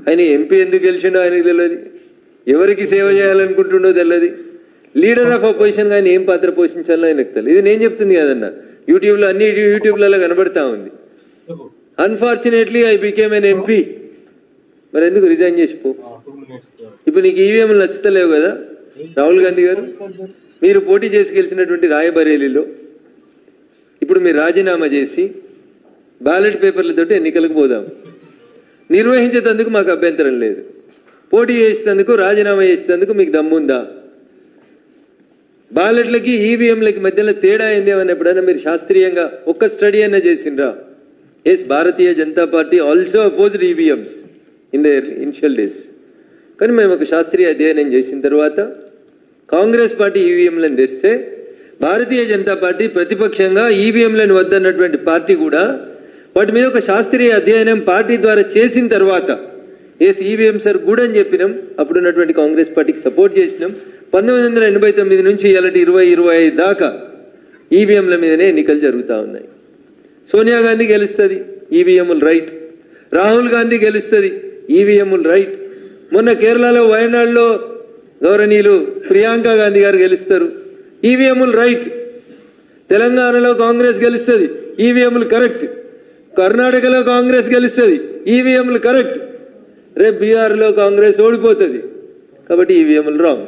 ఆయన ఎంపీ ఎందుకు గెలిచిండో ఆయనకు తెలియదు, ఎవరికి సేవ చేయాలనుకుంటుండో తెలియదు, లీడర్ ఆఫ్ అపోజిషన్ ఆయన ఏం పాత్ర పోషించాలో ఆయనకు తెలియదు. ఇది నేను చెప్తుంది కదన్న, యూట్యూబ్లో అన్ని యూట్యూబ్లలో కనబడతా ఉంది. Unfortunately I became N MP. మరి ఎందుకు రిజైన్ చేసిపో? ఇప్పుడు నీకు ఈవీఎంలు నచ్చుతలేవు కదా రాహుల్ గాంధీ గారు, మీరు పోటీ చేసి గెలిచినటువంటి రాయబరేలీలో ఇప్పుడు మీరు రాజీనామా చేసి బ్యాలెట్ పేపర్లతో ఎన్నికలకు పోదాం. నిర్వహించేందుకు మాకు అభ్యంతరం లేదు, పోటీ చేసేందుకు రాజీనామా చేసేందుకు మీకు దమ్ముందా? బ్యాలెట్లకి ఈవీఎంలకి మధ్యలో తేడా ఏంది అని ఎప్పుడైనా మీరు శాస్త్రీయంగా ఒక్క స్టడీ అయినా చేసిండ్రా? Yes, Bharatiya Janata Party also opposed EVMs in the initial days. కానీ మేము ఒక శాస్త్రీయ అధ్యయనం చేసిన తర్వాత కాంగ్రెస్ పార్టీ ఈవీఎంలను తెస్తే భారతీయ జనతా పార్టీ ప్రతిపక్షంగా ఈవీఎంలను వద్దన్నటువంటి పార్టీ కూడా వాటి మీద ఒక శాస్త్రీయ అధ్యయనం పార్టీ ద్వారా చేసిన తర్వాత ఎస్ ఈవీఎంస్ ఆర్ గుడ్ అని చెప్పినాం. అప్పుడున్నటువంటి కాంగ్రెస్ పార్టీకి సపోర్ట్ చేసినాం. 1989 నుంచి ఇలాంటి 2025 దాకా ఈవీఎంల మీదనే ఎన్నికలు జరుగుతూ ఉన్నాయి. సోనియా గాంధీ గెలుస్తుంది, ఈవీఎంలు రైట్. రాహుల్ గాంధీ గెలుస్తుంది, ఈవీఎంలు రైట్. మొన్న కేరళలో వయనాడులో గౌరవనీయులు ప్రియాంక గాంధీ గారు గెలుస్తారు, ఈవీఎంలు రైట్. తెలంగాణలో కాంగ్రెస్ గెలుస్తుంది, ఈవీఎంలు కరెక్ట్. కర్ణాటకలో కాంగ్రెస్ గెలుస్తుంది, ఈవీఎంలు కరెక్ట్. రేపు బీహార్లో కాంగ్రెస్ ఓడిపోతుంది కాబట్టి ఈవీఎంలు రాంగ్.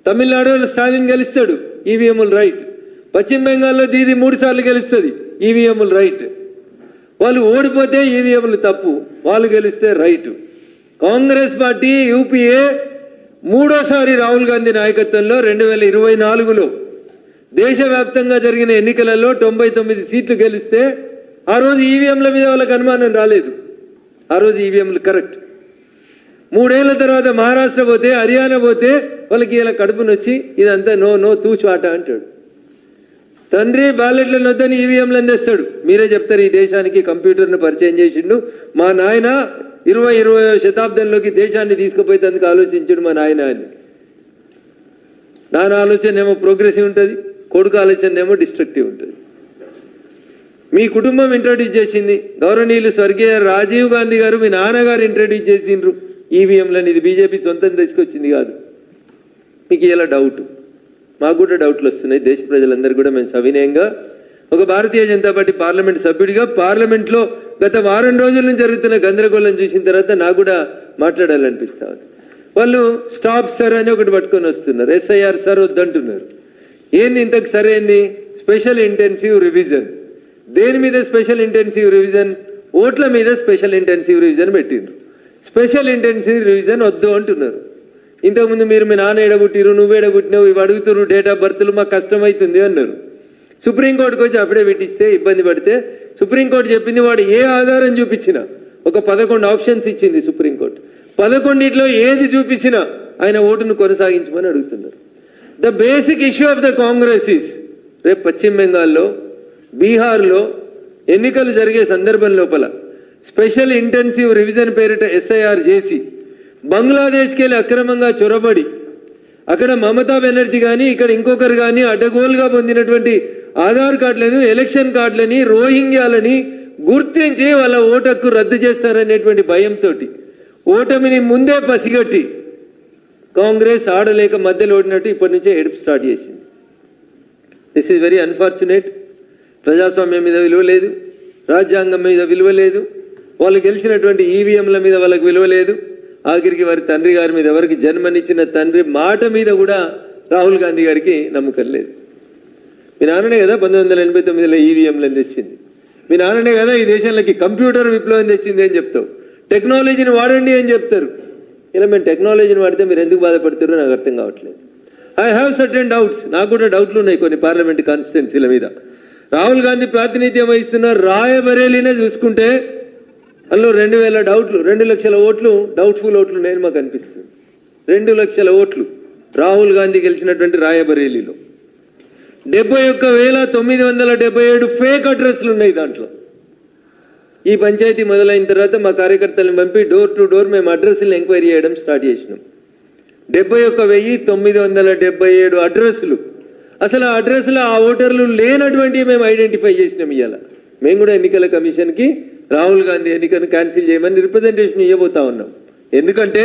తమిళనాడులో స్టాలిన్ గెలుస్తాడు, ఈవీఎంలు రైట్. పశ్చిమ బెంగాల్లో దీది 3 సార్లు గెలుస్తుంది, ఈవీఎంలు రైట్. వాళ్ళు ఓడిపోతే ఈవీఎంలు తప్పు, వాళ్ళు గెలిస్తే రైట్. కాంగ్రెస్ పార్టీ యూపీఏ 3వ రాహుల్ గాంధీ నాయకత్వంలో 2024లో దేశవ్యాప్తంగా జరిగిన ఎన్నికలలో 99 సీట్లు గెలిస్తే ఆ రోజు ఈవీఎంల మీద వాళ్ళకి అనుమానం రాలేదు. ఆ రోజు ఈవీఎంలు కరెక్ట్. 3 ఏళ్ల తర్వాత మహారాష్ట్ర పోతే, హర్యానా పోతే వాళ్ళకి ఇలా కడుపునొచ్చి ఇదంతా నో నో తూచాట అంటాడు. తండ్రి బ్యాలెట్లను వద్దని ఈవీఎంలను తెస్తాడు. మీరే చెప్తారు ఈ దేశానికి కంప్యూటర్ను పరిచయం చేసిండు మా నాయన, 20వ శతాబ్దంలోకి దేశాన్ని తీసుకుపోయేందుకు ఆలోచించాడు మా నాయన అని. నాన్న ఆలోచన ఏమో ప్రోగ్రెసివ్ ఉంటుంది, కొడుకు ఆలోచన ఏమో డిస్ట్రక్టివ్ ఉంటుంది. మీ కుటుంబం ఇంట్రడ్యూస్ చేసింది, గౌరవనీయులు స్వర్గీయ రాజీవ్ గాంధీ గారు మీ నాన్నగారు ఇంట్రడ్యూస్ చేసిండ్రు ఈవీఎంలని. ఇది బీజేపీ సొంతం తీసుకొచ్చింది కాదు. మీకు ఇలా డౌట్, మాకు కూడా డౌట్లు వస్తున్నాయి. దేశ ప్రజలందరూ కూడా మేము సవినయంగా ఒక భారతీయ జనతా పార్టీ పార్లమెంట్ సభ్యుడిగా పార్లమెంట్లో గత వారం రోజుల నుంచి జరుగుతున్న గందరగోళం చూసిన తర్వాత నాకు కూడా మాట్లాడాలనిపిస్తా ఉంది. వాళ్ళు స్టాప్ సర్ అని ఒకటి పట్టుకొని వస్తున్నారు, ఎస్ఐఆర్ సర్ వద్దంటున్నారు. ఏంది ఇంతకు సరైంది? Special intensive revision. దేని మీద స్పెషల్ ఇంటెన్సివ్ రివిజన్? ఓట్ల మీద స్పెషల్ ఇంటెన్సివ్ రివిజన్ పెట్టిండ్రు. స్పెషల్ ఇంటెన్సివ్ రివిజన్ వద్దు అంటున్నారు. ఇంతకుముందు మీరు మీ నాన్న ఎడబుట్టిరు, నువ్వు ఎడబుట్టినావు, ఇవి అడుగుతున్నారు, డేట్ ఆఫ్ బర్త్లు మాకు కష్టమవుతుంది అన్నారు. సుప్రీంకోర్టుకు వచ్చి అఫిడవిట్ ఇస్తే ఇబ్బంది పడితే సుప్రీంకోర్టు చెప్పింది వాడు ఏ ఆధారం చూపించినా, ఒక 11 ఆప్షన్స్ ఇచ్చింది సుప్రీంకోర్టు, 11 ఏది చూపించినా ఆయన ఓటును కొనసాగించమని అడుగుతున్నారు. The basic issue of the Congress is రేపు పశ్చిమ బెంగాల్లో, బీహార్లో ఎన్నికలు జరిగే సందర్భం లోపల స్పెషల్ ఇంటెన్సివ్ రివిజన్ పేరిట ఎస్ఐఆర్ చేసి బంగ్లాదేశ్కి వెళ్ళి అక్రమంగా చొరబడి అక్కడ మమతా బెనర్జీ కానీ ఇక్కడ ఇంకొకరు కానీ అడ్డగోలుగా పొందినటువంటి ఆధార్ కార్డులను, ఎలక్షన్ కార్డులని, రోహింగ్యాలని గుర్తించి వాళ్ళ ఓటు హక్కు రద్దు చేస్తారనేటువంటి భయంతో ఓటమిని ముందే పసిగట్టి కాంగ్రెస్ ఆడలేక మధ్యలో ఓడినట్టు ఇప్పటి నుంచే ఎడుపు స్టార్ట్ చేసింది. This is very unfortunate. ప్రజాస్వామ్యం మీద విలువ లేదు, రాజ్యాంగం మీద విలువ లేదు, వాళ్ళు గెలిచినటువంటి ఈవీఎంల మీద వాళ్ళకి విలువ లేదు. ఆఖరికి వారి తండ్రి గారి మీద, ఎవరికి జన్మనిచ్చిన తండ్రి మాట మీద కూడా రాహుల్ గాంధీ గారికి నమ్మకం లేదు. మీ నాన్ననే కదా 1989లో ఈవీఎంలను తెచ్చింది, మీ నాన్ననే కదా ఈ దేశంలోకి కంప్యూటర్ విప్లవం తెచ్చింది అని చెప్తావు, టెక్నాలజీని వాడండి అని చెప్తారు. ఇలా మేము టెక్నాలజీని వాడితే మీరు ఎందుకు బాధపడతారో నాకు అర్థం కావట్లేదు. ఐ హ్యావ్ సర్టెన్ డౌట్స్, నాకు కూడా డౌట్లు ఉన్నాయి కొన్ని పార్లమెంట్ కాన్స్టిట్యున్సీల మీద. రాహుల్ గాంధీ ప్రాతినిధ్యం వహిస్తున్న రాయబరేలీనే చూసుకుంటే అందులో 2000 డౌట్లు, 2 లక్షల ఓట్లు డౌట్ఫుల్ ఓట్లు నేను మాకు అనిపిస్తుంది. 2 లక్షల ఓట్లు రాహుల్ గాంధీ గెలిచినటువంటి రాయబరేలీలో 71,977 ఫేక్ అడ్రస్లు ఉన్నాయి. దాంట్లో ఈ పంచాయతీ మొదలైన తర్వాత మా కార్యకర్తలను పంపి డోర్ టు డోర్ మేము అడ్రస్లను ఎంక్వైరీ చేయడం స్టార్ట్ చేసినాం. 71,977 అడ్రస్లు, అసలు ఆ అడ్రస్లో ఆ ఓటర్లు లేనటువంటివి మేము ఐడెంటిఫై చేసినాం. ఇవాళ మేము కూడా ఎన్నికల కమిషన్కి రాహుల్ గాంధీ ఎన్నికను క్యాన్సిల్ చేయమని రిప్రజెంటేషన్ ఇవ్వబోతా ఉన్నాం. ఎందుకంటే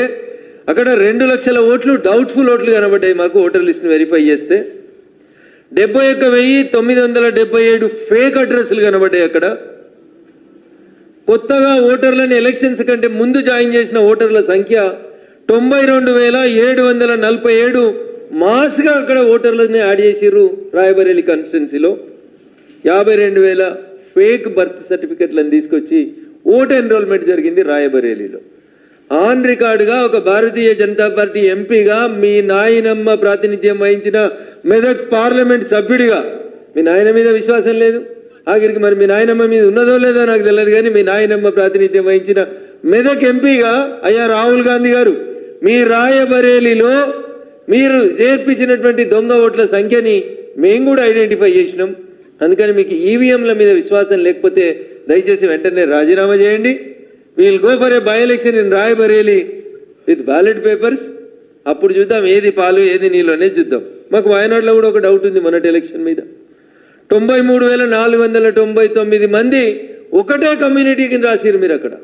అక్కడ 2 లక్షల ఓట్లు డౌట్ఫుల్ ఓట్లు కనబడ్డాయి మాకు. ఓటర్ లిస్ట్ని వెరిఫై చేస్తే 71,977 ఫేక్ అడ్రస్లు కనబడ్డాయి. అక్కడ కొత్తగా ఓటర్లను ఎలక్షన్స్ కంటే ముందు జాయిన్ చేసిన ఓటర్ల సంఖ్య 92,747 మాస్గా అక్కడ ఓటర్లని యాడ్ చేసిర్రు. రాయబరేలి కాన్స్టిట్యున్సీలో 52,000 ఫేక్ బర్త్ సర్టిఫికెట్లను తీసుకొచ్చి ఓటు ఎన్రోల్మెంట్ జరిగింది రాయబరేలీలో. ఆన్ రికార్డుగా ఒక భారతీయ జనతా పార్టీ ఎంపీగా మీ నాయనమ్మ ప్రాతినిధ్యం వహించిన మెదక్ పార్లమెంట్ సభ్యుడిగా మీ నాయన మీద విశ్వాసం లేదు. ఆఖరికి మరి మీ నాయనమ్మ మీద ఉన్నదో లేదో నాకు తెలియదు, కానీ మీ నాయనమ్మ ప్రాతినిధ్యం వహించిన మెదక్ ఎంపీగా అయ్యా రాహుల్ గాంధీ గారు, మీ రాయబరేలీలో మీరు చేర్పించినటువంటి దొంగ ఓట్ల సంఖ్యని మేము కూడా ఐడెంటిఫై చేసినాం. అందుకని మీకు ఈవీఎంల మీద విశ్వాసం లేకపోతే దయచేసి వెంటనే రాజీనామా చేయండి. We'll go for a by election in Rae Bareli with ballot papers. అప్పుడు చూద్దాం ఏది పాలు ఏది నీళ్ళు అనేది చూద్దాం. మాకు వయనాడులో కూడా ఒక డౌట్ ఉంది మొన్నటి ఎలక్షన్ మీద. 93,499 మంది ఒకటే కమ్యూనిటీకి రాసిరు మీరు. అక్కడ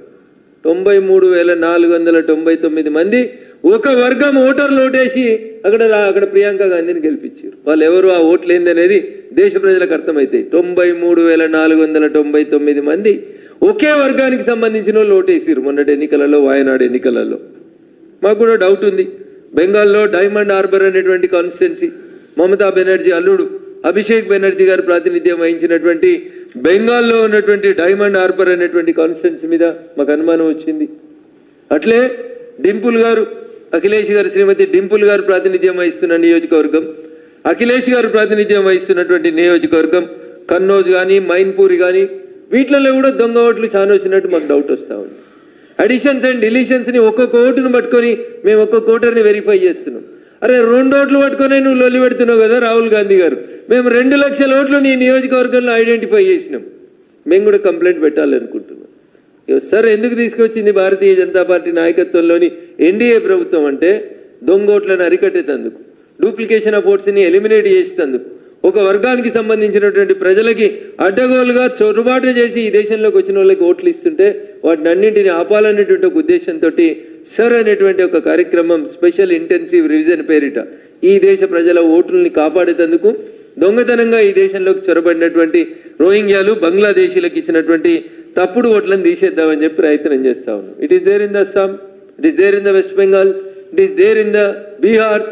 93,499 మంది ఒక వర్గం ఓటర్లు ఓటేసి అక్కడ ప్రియాంక గాంధీని గెలిపించారు. వాళ్ళు ఎవరు, ఆ ఓట్లు ఏందనేది దేశ ప్రజలకు అర్థమైతాయి. 93,499 మంది ఒకే వర్గానికి సంబంధించిన వాళ్ళు ఓటేసారు మొన్నటి ఎన్నికలలో, వాయనాడు ఎన్నికలలో. మాకు కూడా డౌట్ ఉంది. బెంగాల్లో డైమండ్ హార్బర్ అనేటువంటి కాన్స్టిట్యున్సీ, మమతా బెనర్జీ అల్లుడు అభిషేక్ బెనర్జీ గారు ప్రాతినిధ్యం వహించినటువంటి బెంగాల్లో ఉన్నటువంటి డైమండ్ హార్బర్ అనేటువంటి కాన్స్టిట్యున్సీ మీద మాకు అనుమానం వచ్చింది. అట్లే డింపుల్ గారు, అఖిలేష్ గారు, శ్రీమతి డింపుల్ గారు ప్రాతినిధ్యం వహిస్తున్న నియోజకవర్గం, అఖిలేష్ గారు ప్రాతినిధ్యం వహిస్తున్నటువంటి నియోజకవర్గం కన్నౌజ్ కానీ మైన్పూరి కానీ వీటిలలో కూడా దొంగ ఓట్లు చాలా వచ్చినట్టు మాకు డౌట్ వస్తూ ఉంది. అడిషన్స్ అండ్ డిలీషన్స్ని ఒక్కొక్క ఓటును పట్టుకొని మేము ఒక్కొక్క ఓటర్ని వెరిఫై చేస్తున్నాం. అరే 2 ఓట్లు పట్టుకొని నువ్వు లొల్లి పెడుతున్నావు కదా రాహుల్ గాంధీ గారు. మేము 2 లక్షల ఓట్లు నీ నియోజకవర్గంలో ఐడెంటిఫై చేసినాం. మేము కూడా కంప్లైంట్ పెట్టాలనుకుంటున్నాం. సార్ ఎందుకు తీసుకొచ్చింది భారతీయ జనతా పార్టీ నాయకత్వంలోని ఎన్డీఏ ప్రభుత్వం అంటే దొంగ ఓట్లను అరికట్టేందుకు, డూప్లికేషన్ ఆఫ్ ఓట్స్ని ఎలిమినేట్ చేసేందుకు, ఒక వర్గానికి సంబంధించినటువంటి ప్రజలకి అడ్డగోలుగా చొరబాటు చేసి ఈ దేశంలోకి వచ్చిన వాళ్ళకి ఓట్లు ఇస్తుంటే వాటిని అన్నింటినీ ఆపాలనేటువంటి ఒక ఉద్దేశంతో సర్ అనేటువంటి ఒక కార్యక్రమం స్పెషల్ ఇంటెన్సివ్ రివిజన్ పేరిట ఈ దేశ ప్రజల ఓట్లని కాపాడేందుకు దొంగతనంగా ఈ దేశంలోకి చొరబడినటువంటి రోహింగ్యాలు, బంగ్లాదేశీలకు ఇచ్చినటువంటి తప్పుడు ఓట్లను తీసేద్దామని చెప్పి ప్రయత్నం చేస్తా ఉన్నాం. It is there in the Assam, it is there in the West Bengal, it is there in the Bihar,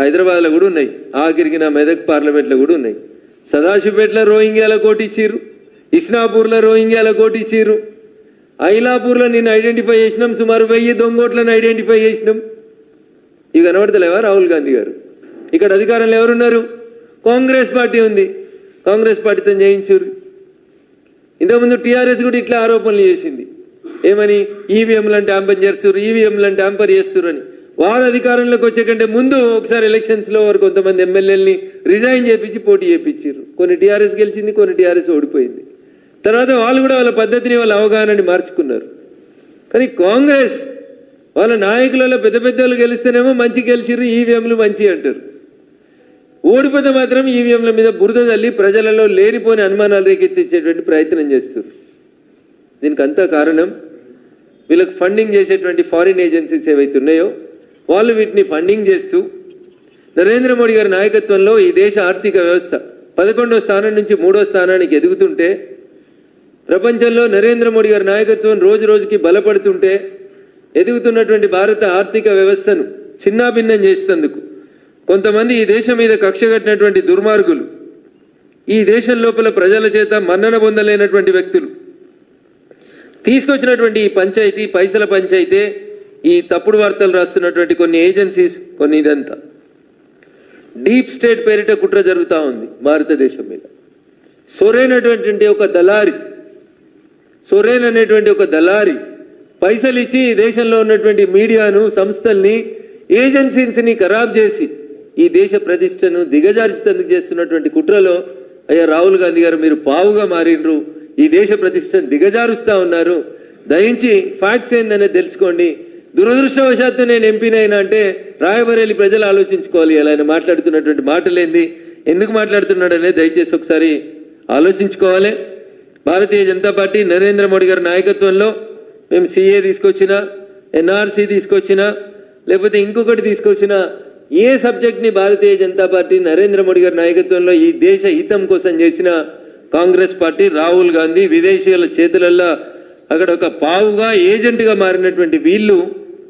హైదరాబాద్లో కూడా ఉన్నాయి, ఆఖరికి నా మెదక్ పార్లమెంట్లో కూడా ఉన్నాయి. సదాశివపేటలో రోహింగ్యాల కోటి ఇచ్చిర్రు, ఇస్నాపూర్లో రోహింగ్యాల కోటి ఇచ్చిర్రు, ఐలాపూర్లో నేను ఐడెంటిఫై చేసినాం. సుమారు 1000 దొంగోట్లను ఐడెంటిఫై చేసినాం. ఇవి కనబడతలేవా రాహుల్ గాంధీ గారు? ఇక్కడ అధికారంలో ఎవరున్నారు? కాంగ్రెస్ పార్టీ ఉంది. కాంగ్రెస్ పార్టీతో చేయించారు. ఇంతకుముందు టీఆర్ఎస్ కూడా ఇట్లా ఆరోపణలు చేసింది. ఏమని? ఈవీఎంలను ట్యాంపర్ చేస్తారు, ఈవీఎంలను ట్యాంపర్ చేస్తారు అని. వారు అధికారంలోకి వచ్చే కంటే ముందు ఒకసారి ఎలక్షన్స్లో వారు కొంతమంది ఎమ్మెల్యేలని రిజైన్ చేయించి పోటీ చేయించారు. కొన్ని టీఆర్ఎస్ గెలిచింది, కొన్ని టీఆర్ఎస్ ఓడిపోయింది. తర్వాత వాళ్ళు కూడా వాళ్ళ పద్ధతిని, వాళ్ళ అవగాహనని మార్చుకున్నారు. కానీ కాంగ్రెస్ వాళ్ళ నాయకులలో పెద్ద పెద్ద వాళ్ళు గెలిస్తేనేమో మంచి గెలిచిర్రు, ఈవీఎంలు మంచి అంటారు. ఓడిపోతే మాత్రం ఈవీఎంల మీద బురద తల్లి ప్రజలలో లేనిపోని అనుమానాలు రేకెత్తించేటువంటి ప్రయత్నం చేస్తారు. దీనికి అంతా కారణం వీళ్ళకి ఫండింగ్ చేసేటువంటి ఫారిన్ ఏజెన్సీస్ ఏవైతే ఉన్నాయో వాళ్ళు వీటిని ఫండింగ్ చేస్తూ నరేంద్ర మోడీ గారి నాయకత్వంలో ఈ దేశ ఆర్థిక వ్యవస్థ 11వ స్థానం నుంచి 3వ స్థానానికి ఎదుగుతుంటే, ప్రపంచంలో నరేంద్ర మోడీ గారి నాయకత్వం రోజు రోజుకి బలపడుతుంటే, ఎదుగుతున్నటువంటి భారత ఆర్థిక వ్యవస్థను చిన్నాభిన్నం చేసేందుకు కొంతమంది ఈ దేశం మీద కక్ష కట్టినటువంటి దుర్మార్గులు, ఈ దేశం లోపల ప్రజల చేత మన్నన పొందలేనటువంటి వ్యక్తులు తీసుకొచ్చినటువంటి ఈ పంచాయతీ, పైసల పంచాయతీ, ఈ తప్పుడు వార్తలు రాస్తున్నటువంటి కొన్ని ఏజెన్సీస్, కొన్ని ఇదంతా డీప్ స్టేట్ పేరిట కుట్ర జరుగుతూ ఉంది భారతదేశం మీద. సొరేన్ అనేటువంటి ఒక దళారి పైసలు ఇచ్చి ఈ దేశంలో ఉన్నటువంటి మీడియాను, సంస్థల్ని, ఏజెన్సీస్ని ఖరాబ్ చేసి ఈ దేశ ప్రతిష్టను దిగజార్చేందుకు చేస్తున్నటువంటి కుట్రలో అయ్యా రాహుల్ గాంధీ గారు మీరు పావుగా మారిండ్రు, ఈ దేశ ప్రతిష్టను దిగజారుస్తూ ఉన్నారు. దయించి ఫ్యాక్ట్స్ ఏందనేది తెలుసుకోండి. దురదృష్టవశాత్తు నేను ఎంపీనైనా అంటే రాయబరేలి ప్రజలు ఆలోచించుకోవాలి. అలా ఆయన మాట్లాడుతున్నటువంటి మాటలేంది, ఎందుకు మాట్లాడుతున్నాడు అనేది దయచేసి ఒకసారి ఆలోచించుకోవాలి. భారతీయ జనతా పార్టీ నరేంద్ర మోడీ గారి నాయకత్వంలో మేము సిఏ తీసుకొచ్చినా, ఎన్ఆర్సీ తీసుకొచ్చినా, లేకపోతే ఇంకొకటి తీసుకొచ్చినా ఏ సబ్జెక్ట్ని భారతీయ జనతా పార్టీ నరేంద్ర మోడీ గారి నాయకత్వంలో ఈ దేశ హితం కోసం చేసిన కాంగ్రెస్ పార్టీ, రాహుల్ గాంధీ విదేశీయుల చేతులల్లో అక్కడ ఒక పావుగా ఏజెంట్గా మారినటువంటి వీళ్ళు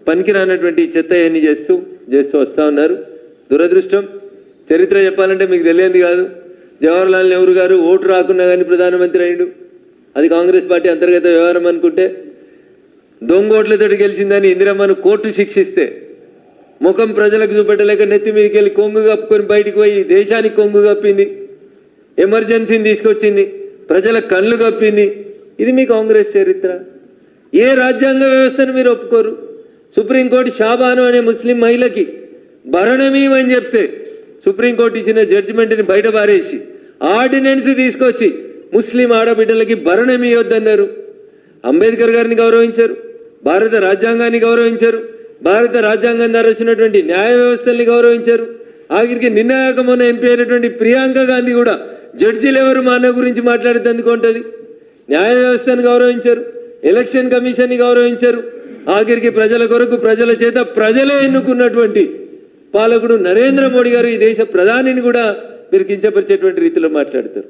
పనికిరానటువంటి చెత్త ఎన్ని చేస్తూ వస్తూ ఉన్నారు. దురదృష్టం. చరిత్ర చెప్పాలంటే మీకు తెలియంది కాదు. జవహర్లాల్ నెహ్రూ గారు ఓటు రాకున్నా కానీ ప్రధానమంత్రి అయ్యాడు. అది కాంగ్రెస్ పార్టీ అంతర్గత వ్యవహారం అనుకుంటే, దొంగోట్లతో గెలిచిందని ఇందిరమ్మను కోర్టు శిక్షిస్తే ముఖం ప్రజలకు చూపెట్టలేక నెత్తి మీదకి వెళ్ళి కొంగు కప్పుకొని బయటికి పోయి దేశానికి కొంగు కప్పింది, ఎమర్జెన్సీని తీసుకొచ్చింది, ప్రజల కళ్ళు కప్పింది. ఇది మీ కాంగ్రెస్ చరిత్ర. ఏ రాజ్యాంగ వ్యవస్థను మీరు ఒప్పుకోరు? సుప్రీంకోర్టు షాబాను అనే ముస్లిం మహిళకి భరణమీమని చెప్తే సుప్రీంకోర్టు ఇచ్చిన జడ్జిమెంట్ని బయట పారేసి ఆర్డినెన్స్ తీసుకొచ్చి ముస్లిం ఆడబిడ్డలకి భరణమీయొద్దన్నారు. అంబేద్కర్ గారిని గౌరవించారు, భారత రాజ్యాంగాన్ని గౌరవించారు, భారత రాజ్యాంగం ద్వారా వచ్చినటువంటి న్యాయ వ్యవస్థల్ని గౌరవించారు. ఆఖరికి నిన్నగాక మొన్న ఎంపీ అయినటువంటి ప్రియాంక గాంధీ కూడా జడ్జీలు ఎవరు మా అన్న గురించి మాట్లాడేందుకు ఉంటుంది. న్యాయ వ్యవస్థను గౌరవించారు, ఎలక్షన్ కమిషన్ని గౌరవించారు. ఆఖరికి ప్రజల కొరకు ప్రజల చేత ప్రజలే ఎన్నుకున్నటువంటి పాలకుడు నరేంద్ర మోడీ గారు ఈ దేశ ప్రధానిని కూడా మీరు కించపరిచేటువంటి రీతిలో మాట్లాడతారు.